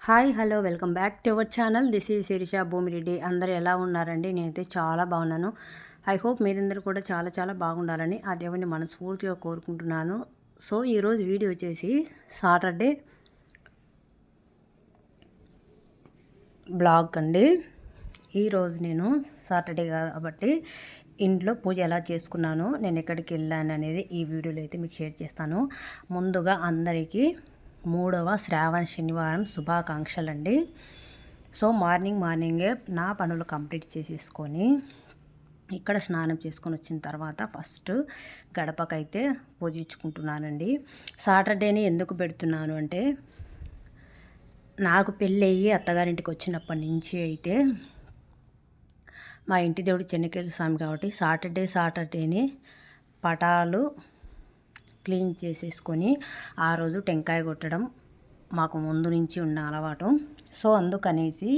Hi hello welcome back to our channel. This is Sirisha Bhumireddy. అందరూ ఎలా ఉన్నారండి? నేనైతే చాలా బాగున్నాను. ఐ హోప్ మీరందరూ కూడా చాలా చాలా బాగుండాలని ఆ దేవుని మనస్ఫూర్తిగా కోరుకుంటున్నాను. సో ఈరోజు వీడియో వచ్చేసి సాటర్డే బ్లాగ్ అండి. ఈరోజు నేను సాటర్డే కాబట్టి ఇంట్లో పూజ ఎలా చేసుకున్నానో, నేను ఎక్కడికి వెళ్ళాను అనేది ఈ వీడియోలో అయితే మీకు షేర్ చేస్తాను. ముందుగా అందరికీ 3వ శ్రావణ శనివారం శుభాకాంక్షలండి. సో మార్నింగే నా పనులు కంప్లీట్ చేసేసుకొని ఇక్కడ స్నానం చేసుకొని వచ్చిన తర్వాత ఫస్ట్ గడపకైతే పూజించుకుంటున్నానండి. సాటర్డేని ఎందుకు పెడుతున్నాను అంటే, నాకు పెళ్ళయ్యి అత్తగారింటికి వచ్చినప్పటి నుంచి అయితే మా ఇంటి దేవుడు చెన్నకేశ్వర స్వామి కాబట్టి సాటర్డేని పటాలు క్లీన్ చేసేసుకొని ఆ రోజు టెంకాయ కొట్టడం మాకు ముందు నుంచి ఉన్న అలవాటు. సో అందుకనేసి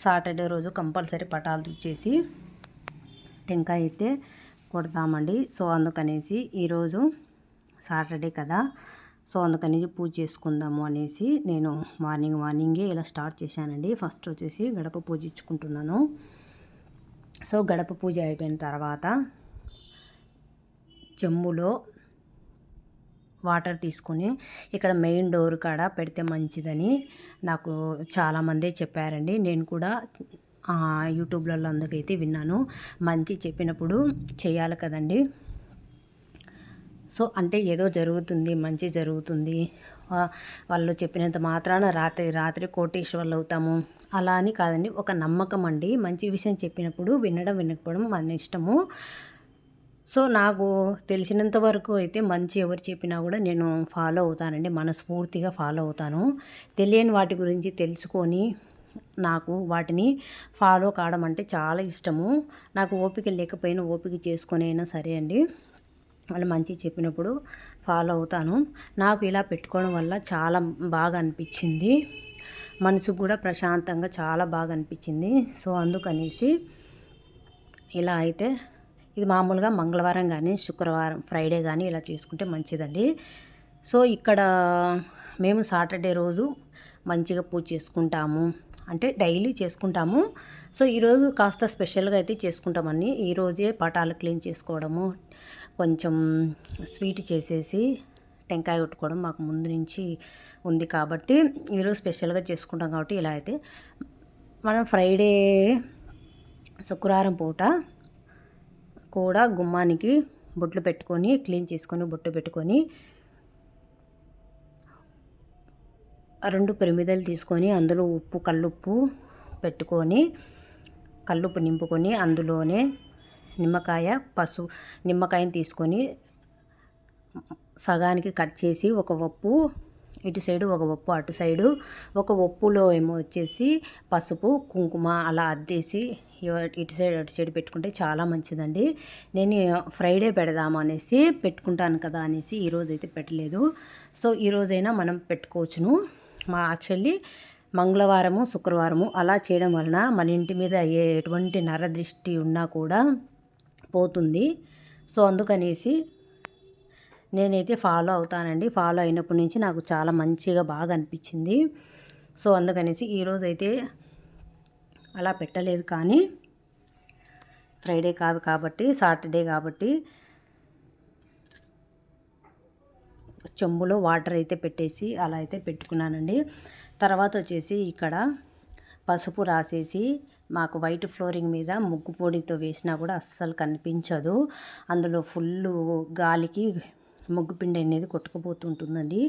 సాటర్డే రోజు కంపల్సరీ పటాలు తుడిచేసి టెంకాయ అయితే కొడతామండి. సో అందుకనేసి ఈరోజు సాటర్డే కదా, సో అందుకనేసి పూజ చేసుకుందాము అనేసి నేను మార్నింగే ఇలా స్టార్ట్ చేశానండి. ఫస్ట్ వచ్చేసి గడప పూజించుకుంటున్నాను. సో గడప పూజ అయిపోయిన తర్వాత చెంబులో వాటర్ తీసుకుని ఇక్కడ మెయిన్ డోర్ కాడ పెడితే మంచిదని నాకు చాలామందే చెప్పారండి. నేను కూడా యూట్యూబ్లలో అందుకైతే విన్నాను. మంచి చెప్పినప్పుడు చేయాలి కదండి. సో అంటే ఏదో జరుగుతుంది, మంచి జరుగుతుంది, వాళ్ళు చెప్పినంత మాత్రాన రాత్రి కోటీశ్వర్లు అవుతాము అలా అని కాదండి. ఒక నమ్మకం అండి. మంచి విషయం చెప్పినప్పుడు వినడం వినకపోవడం మన ఇష్టము. సో నాకు తెలిసినంత వరకు అయితే మంచి ఎవరు చెప్పినా కూడా నేను ఫాలో అవుతానండి. మనస్ఫూర్తిగా ఫాలో అవుతాను. తెలియని వాటి గురించి తెలుసుకొని నాకు వాటిని ఫాలో కావడం అంటే చాలా ఇష్టము. నాకు ఓపిక లేకపోయినా ఓపిక చేసుకొని అయినా సరే అండి, వాళ్ళు మంచి చెప్పినప్పుడు ఫాలో అవుతాను. నాకు ఇలా పెట్టుకోవడం వల్ల చాలా బాగా అనిపించింది. మనసుకు కూడా ప్రశాంతంగా చాలా బాగా అనిపించింది. సో అందుకనేసి ఇలా అయితే ఇది మామూలుగా మంగళవారం కానీ శుక్రవారం ఫ్రైడే కానీ ఇలా చేసుకుంటే మంచిదండి. సో ఇక్కడ మేము సాటర్డే రోజు మంచిగా పూజ చేసుకుంటాము, అంటే డైలీ చేసుకుంటాము. సో ఈరోజు కాస్త స్పెషల్గా అయితే చేసుకుంటామని ఈరోజే పటాలు క్లీన్ చేసుకోవడము, కొంచెం స్వీట్ చేసేసి టెంకాయ కొట్టుకోవడం మాకు ముందు నుంచి ఉంది కాబట్టి ఈరోజు స్పెషల్గా చేసుకుంటాం. కాబట్టి ఇలా అయితే మనం ఫ్రైడే శుక్రవారం పూట కూడా గుమ్మానికి బొట్లు పెట్టుకొని క్లీన్ చేసుకొని బొట్టు పెట్టుకొని 2 ప్రమిదలు తీసుకొని అందులో కల్లుప్పు పెట్టుకొని కల్లుప్పు నింపుకొని అందులోనే నిమ్మకాయని తీసుకొని సగానికి కట్ చేసి ఒక వప్పు ఇటు సైడు ఒక వప్పు అటు సైడు, ఒక వప్పులో ఏమో వచ్చేసి పసుపు కుంకుమ అలా అద్దేసి ఇటు సైడ్ అటు సైడ్ పెట్టుకుంటే చాలా మంచిదండి. నేను ఫ్రైడే పెడదాము అనేసి పెట్టుకుంటాను కదా అనేసి ఈరోజు అయితే పెట్టలేదు. సో ఈరోజైనా మనం పెట్టుకోవచ్చును. యాక్చువల్లీ మంగళవారము శుక్రవారము అలా చేయడం వలన మన ఇంటి మీద ఎటువంటి నరదృష్టి ఉన్నా కూడా పోతుంది. సో అందుకనేసి నేనైతే ఫాలో అవుతానండి. ఫాలో అయినప్పటి నుంచి నాకు చాలా మంచిగా బాగా అనిపించింది. సో అందుకనేసి ఈరోజైతే అలా పెట్టలేదు. కానీ ఫ్రైడే కాదు కాబట్టి సాటర్డే కాబట్టి చెంబులో వాటర్ అయితే పెట్టేసి అలా అయితే పెట్టుకున్నానండి. తర్వాత వచ్చేసి ఇక్కడ పసుపు రాసేసి, మాకు వైట్ ఫ్లోరింగ్ మీద ముగ్గు పొడితో వేసినా కూడా అస్సలు కనిపించదు. అందులో ఫుల్ గాలికి ముగ్గు పిండి అనేది కొట్టుకుపోతుంటుందండి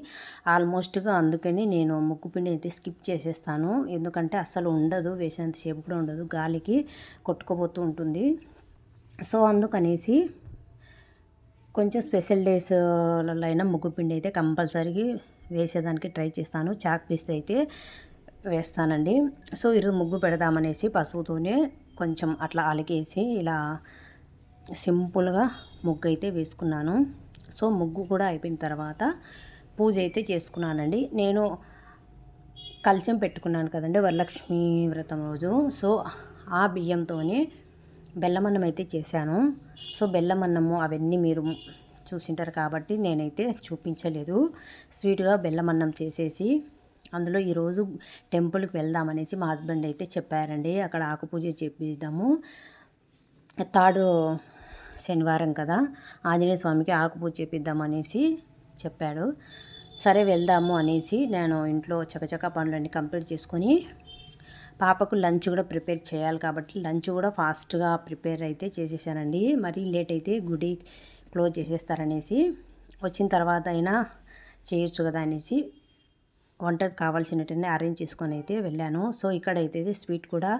ఆల్మోస్ట్గా. అందుకని నేను ముగ్గు పిండి అయితే స్కిప్ చేసేస్తాను. ఎందుకంటే అస్సలు ఉండదు, వేసేంతసేపు కూడా ఉండదు, గాలికి కొట్టుకుపోతూ ఉంటుంది. సో అందుకనేసి కొంచెం స్పెషల్ డేస్లలో అయినా ముగ్గు పిండి అయితే కంపల్సరీ వేసేదానికి ట్రై చేస్తాను. చాక్ పీస్ అయితే వేస్తానండి. సో ఈరోజు ముగ్గు పెడదామనేసి పసుపుతోనే కొంచెం అట్లా అలికేసి ఇలా సింపుల్గా ముగ్గు అయితే వేసుకున్నాను. సో ముగ్గు కూడా అయిపోయిన తర్వాత పూజ అయితే చేసుకున్నానండి. నేను కలశం పెట్టుకున్నాను కదండి వరలక్ష్మి వ్రతం రోజు. సో ఆ బియ్యంతోనే బెల్లమన్నం అయితే చేశాను. సో బెల్లమన్నము అవన్నీ మీరు చూసింటారు కాబట్టి నేనైతే చూపించలేదు. స్వీట్గా బెల్లమన్నం చేసేసి అందులో ఈరోజు టెంపుల్కి వెళ్దామనేసి మా హస్బెండ్ అయితే చెప్పారండి. అక్కడ ఆకు పూజ చేపిద్దాము, థర్డ్ శనివారం కదా, ఆంజనేయ స్వామికి ఆకు పూజ చేపిద్దామనేసి చెప్పాడు. సరే వెళ్దాము అనేసి నేను ఇంట్లో చకచకా పనులన్నీ కంప్లీట్ చేసుకొని, పాపకు లంచ్ కూడా ప్రిపేర్ చేయాలి కాబట్టి లంచ్ కూడా ఫాస్ట్గా ప్రిపేర్ అయితే చేసేసానండి. మరీ లేట్ అయితే గుడి క్లోజ్ చేసేస్తారనేసి, వచ్చిన తర్వాత అయినా చేయొచ్చు కదా అనేసి వంటకు కావాల్సినటువంటి అరేంజ్ చేసుకొని అయితే వెళ్ళాను. సో ఇక్కడైతే స్వీట్ కూడా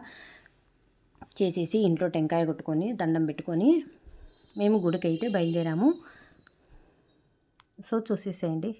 చేసేసి ఇంట్లో టెంకాయ కొట్టుకొని దండం పెట్టుకొని మేము గుడికి అయితే బయలుదేరాము. సో చూసేసేయండి.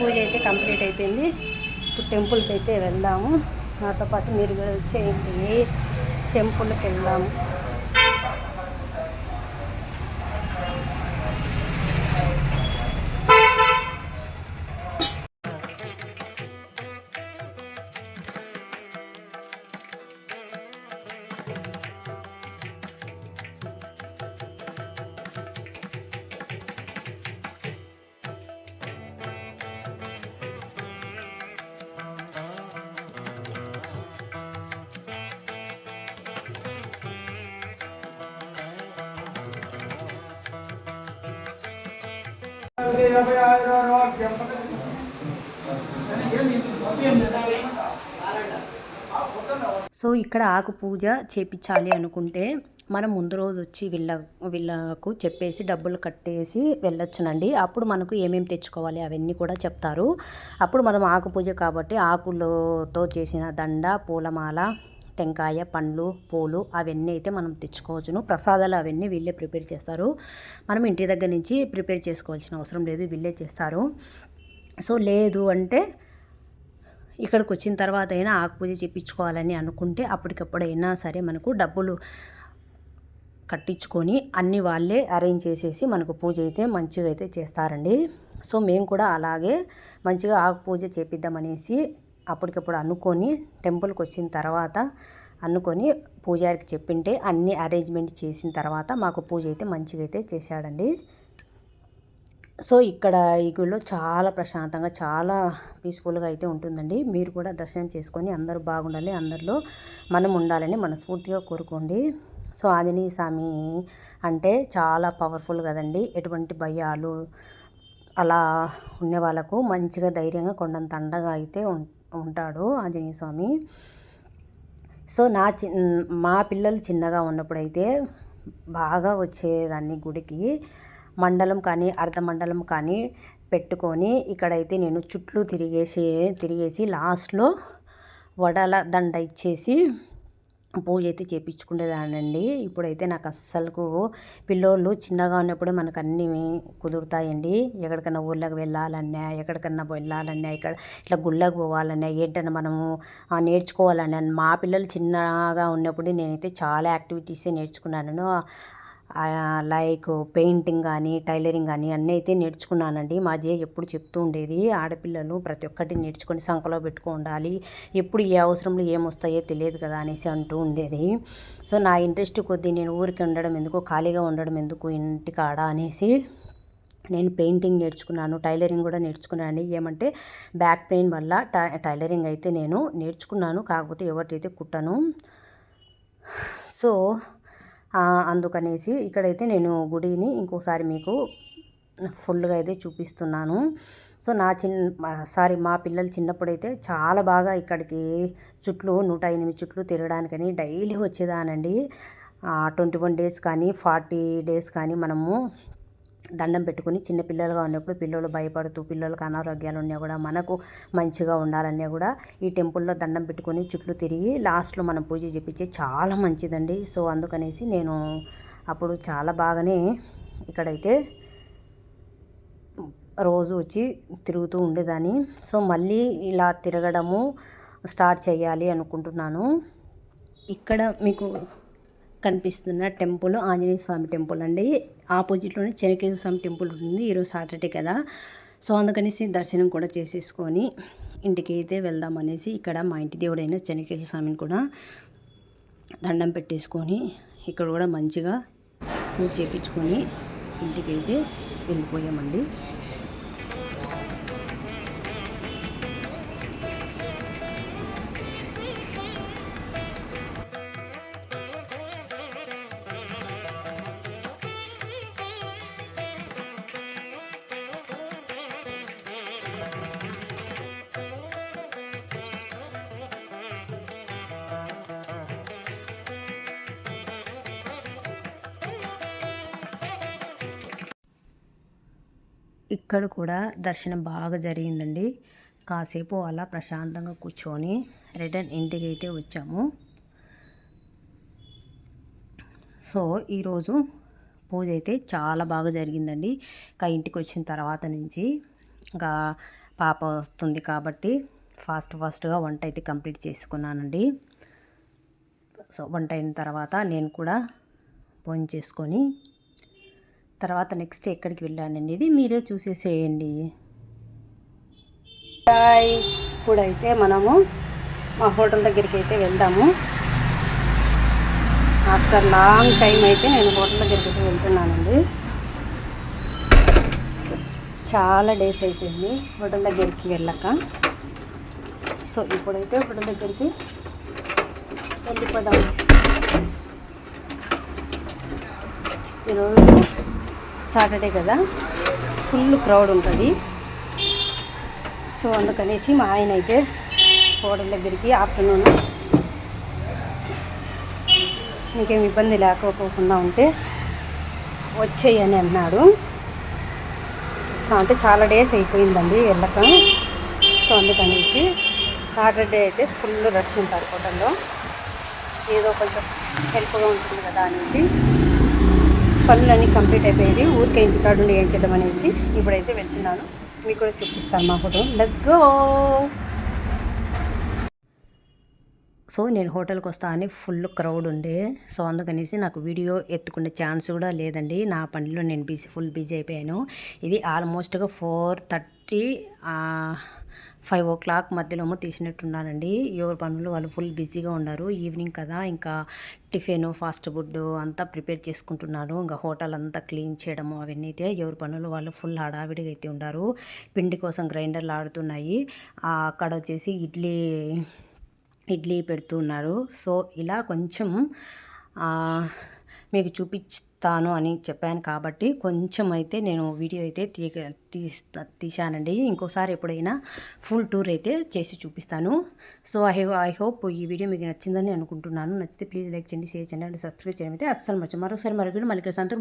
పూజ అయితే కంప్లీట్ అయిపోయింది. ఇప్పుడు టెంపుల్కి అయితే వెళ్దాము. నాతో పాటు మీరు వచ్చేయండి, టెంపుల్కి వెళ్దాము. సో ఇక్కడ ఆకు పూజ చేపించాలి అనుకుంటే మనం ముందు రోజు వచ్చి వీళ్ళకు చెప్పేసి డబ్బులు కట్టేసి వెళ్ళొచ్చునండి. అప్పుడు మనకు ఏమేమి తెచ్చుకోవాలి అవన్నీ కూడా చెప్తారు. అప్పుడు మనం ఆకు పూజ కాబట్టి ఆకులతో చేసిన దండ, పూలమాల, టెంకాయ, పండ్లు, పూలు అవన్నీ అయితే మనం తెచ్చుకోవచ్చును. ప్రసాదాలు అవన్నీ వీళ్ళే ప్రిపేర్ చేస్తారు. మనం ఇంటి దగ్గర నుంచి ప్రిపేర్ చేసుకోవాల్సిన అవసరం లేదు, వీళ్ళే చేస్తారు. సో లేదు అంటే ఇక్కడికి వచ్చిన తర్వాత అయినా ఆకు పూజ చేయించుకోవాలని అనుకుంటే అప్పటికప్పుడైనా సరే మనకు డబ్బులు కట్టించుకొని అన్నీ వాళ్ళే అరేంజ్ చేసేసి మనకు పూజ అయితే మంచిగా అయితే చేస్తారండి. సో మేము కూడా అలాగే మంచిగా ఆకు పూజ చేపిద్దామనేసి అప్పటికప్పుడు అనుకొని టెంపుల్కి వచ్చిన తర్వాత అనుకొని పూజారికి చెప్పింటే అన్ని అరేంజ్మెంట్ చేసిన తర్వాత మాకు పూజ అయితే మంచిగా అయితే చేశాడండి. సో ఇక్కడ ఈ గుడిలో చాలా ప్రశాంతంగా చాలా పీస్ఫుల్గా అయితే ఉంటుందండి. మీరు కూడా దర్శనం చేసుకొని అందరూ బాగుండాలి, అందరిలో మనం ఉండాలని మనస్ఫూర్తిగా కోరుకోండి. సో ఆంజనేయ స్వామి అంటే చాలా పవర్ఫుల్ కదండి. ఎటువంటి భయాలు అలా ఉండే వాళ్ళకు మంచిగా ధైర్యంగా కొండంత అండగా అయితే ఉంటాడు ఆంజనేయ స్వామి. సో మా పిల్లలు చిన్నగా ఉన్నప్పుడైతే బాగా వచ్చేదాన్ని గుడికి. మండలం కానీ అర్ధ మండలం కానీ పెట్టుకొని ఇక్కడైతే నేను చుట్లు తిరిగేసి లాస్ట్లో వడల దండ ఇచ్చేసి పూజ అయితే చేయించుకునేదానండి. ఇప్పుడైతే నాకు అస్సలకు పిల్లోళ్ళు చిన్నగా ఉన్నప్పుడు మనకు అన్నీ కుదురుతాయండి. ఎక్కడికన్నా ఊళ్ళకి వెళ్ళాలన్నా, ఇక్కడ ఇట్లా గుళ్ళకి పోవాలన్నా, ఏంటన్నా మనము నేర్చుకోవాలన్నా, మా పిల్లలు చిన్నగా ఉన్నప్పుడు నేనైతే చాలా యాక్టివిటీసే నేర్చుకున్నాను. లైక్ పెయింటింగ్ కానీ, టైలరింగ్ కానీ అన్నీ అయితే నేర్చుకున్నానండి. మా అజయ్ ఎప్పుడు చెప్తూ ఉండేది, ఆడపిల్లలు ప్రతి ఒక్కటి నేర్చుకొని సంకలో ఉండాలి, ఎప్పుడు ఏ అవసరంలో ఏమొస్తాయో తెలియదు కదా అనేసి అంటూ ఉండేది. సో నా ఇంట్రెస్ట్ కొద్దీ నేను ఊరికి ఉండడం ఎందుకు, ఖాళీగా ఉండడం ఎందుకు ఇంటికాడ అనేసి నేను పెయింటింగ్ నేర్చుకున్నాను, టైలరింగ్ కూడా నేర్చుకున్నాను. ఏమంటే బ్యాక్ పెయిన్ వల్ల టైలరింగ్ అయితే నేను నేర్చుకున్నాను, కాకపోతే ఎవరికైతే కుట్టను. సో అందుకనేసి ఇక్కడైతే నేను గుడిని ఇంకోసారి మీకు ఫుల్గా అయితే చూపిస్తున్నాను. సో మా పిల్లలు చిన్నప్పుడైతే చాలా బాగా ఇక్కడికి 108 చుట్లు తిరగడానికని డైలీ వచ్చేదానండి. 21 డేస్ కానీ 40 డేస్ కానీ మనము దండం పెట్టుకుని చిన్నపిల్లలుగా ఉన్నప్పుడు పిల్లలు భయపడుతూ, పిల్లలకు అనారోగ్యాలు ఉన్నా కూడా, మనకు మంచిగా ఉండాలన్నా కూడా ఈ టెంపుల్లో దండం పెట్టుకొని చుట్లు తిరిగి లాస్ట్లో మనం పూజ చేపించే చాలా మంచిదండి. సో అందుకనేసి నేను అప్పుడు చాలా బాగానే ఇక్కడైతే రోజు వచ్చి తిరుగుతూ ఉండేదాన్ని. సో మళ్ళీ ఇలా తిరగడము స్టార్ట్ చేయాలి అనుకుంటున్నాను. ఇక్కడ మీకు కనిపిస్తున్న టెంపుల్ ఆంజనేయ స్వామి టెంపుల్ అండి. ఆపోజిట్లోనే చెనకేశ్వర స్వామి టెంపుల్ ఉంటుంది. ఈరోజు సాటర్డే కదా, సో అందుకనేసి దర్శనం కూడా చేసేసుకొని ఇంటికి అయితే వెళ్దామనేసి ఇక్కడ మా ఇంటి దేవుడైన చెనకేశ్వర స్వామిని కూడా దండం పెట్టేసుకొని ఇక్కడ కూడా మంచిగా పూజ చేయించుకొని ఇంటికి అయితే వెళ్ళిపోయామండి. ఇక్కడ కూడా దర్శనం బాగా జరిగిందండి. కాసేపు అలా ప్రశాంతంగా కూర్చొని రిటర్న్ ఇంటికి అయితే వచ్చాము. సో ఈరోజు పూజ అయితే చాలా బాగా జరిగిందండి. ఇంకా ఇంటికి వచ్చిన తర్వాత నుంచి ఇంకా పాప వస్తుంది కాబట్టి ఫాస్ట్గా వంట అయితే కంప్లీట్ చేసుకున్నానండి. సో వంట అయిన తర్వాత నేను కూడా భోజనం చేసుకొని తర్వాత నెక్స్ట్ ఎక్కడికి వెళ్ళాననేది మీరే చూసేసేయండి. ఇప్పుడైతే మనము మా హోటల్ దగ్గరికి అయితే వెళ్దాము. ఆఫ్టర్ లాంగ్ టైం అయితే నేను హోటల్ దగ్గరికి అయితే వెళ్తున్నానండి. చాలా డేస్ అయిపోయింది హోటల్ దగ్గరికి వెళ్ళక. సో ఇప్పుడైతే హోటల్ దగ్గరికి వెళ్ళిపోదాము. ఈరోజు సాటర్డే కదా, ఫుల్ క్రౌడ్ ఉంటుంది. సో అందుకనేసి మా ఆయన అయితే హోటల్ దగ్గరికి ఆఫ్టర్నూన్ ఇంకేం ఇబ్బంది లేకపోకుండా ఉంటే వచ్చేయని అన్నాడు. అంటే చాలా డేస్ అయిపోయిందండి వెళ్ళక. సో అందుకనేసి సాటర్డే అయితే ఫుల్ రష్ ఉంటారు హోటల్లో, ఏదో కొంచెం హెల్ప్గా ఉంటుంది కదా అనేసి పనులన్నీ కంప్లీట్ అయిపోయేది. ఊరికే ఇంటికాడ ఉండి ఏం చేద్దాం అనేసి ఇప్పుడైతే వెళ్తున్నాను. మీకు కూడా చూపిస్తాను మా హోటల్. Let's go. సో నేను హోటల్కి వస్తా అని ఫుల్ క్రౌడ్ ఉండే, సో అందుకనేసి నాకు వీడియో ఎత్తుకునే ఛాన్స్ కూడా లేదండి. నా పనిలో నేను ఫుల్ బిజీ అయిపోయాను. ఇది ఆల్మోస్ట్గా 4:30 5 o'clock మధ్యలో తీసినట్టున్నానండి. ఎవరి పనులు వాళ్ళు ఫుల్ బిజీగా ఉన్నారు. ఈవినింగ్ కదా, ఇంకా టిఫిన్ ఫాస్ట్ ఫుడ్ అంతా ప్రిపేర్ చేసుకుంటున్నారు. ఇంకా హోటల్ అంతా క్లీన్ చేయడము అవన్నీ అయితే ఎవరి పనులు వాళ్ళు ఫుల్ హడావిడిగా అయితే ఉన్నారు. పిండి కోసం గ్రైండర్లు ఆడుతున్నాయి. అక్కడ వచ్చేసి ఇడ్లీ పెడుతున్నారు. సో ఇలా కొంచెం మీకు తాను అని చెప్పాను కాబట్టి కొంచెం అయితే నేను వీడియో అయితే తీశానండి. ఇంకోసారి ఎప్పుడైనా ఫుల్ టూర్ అయితే చేసి చూపిస్తాను. సో ఐ హోప్ ఈ వీడియో మీకు నచ్చిందని అనుకుంటున్నాను. నచ్చితే ప్లీజ్ లైక్ చేయండి, షేర్ చేయండి అండ్ సబ్స్క్రైబ్ చేయడం అయితే అస్సలు మర్చిపోండి. మరోసారి మరొక వీడియో మళ్ళీ సంతూర్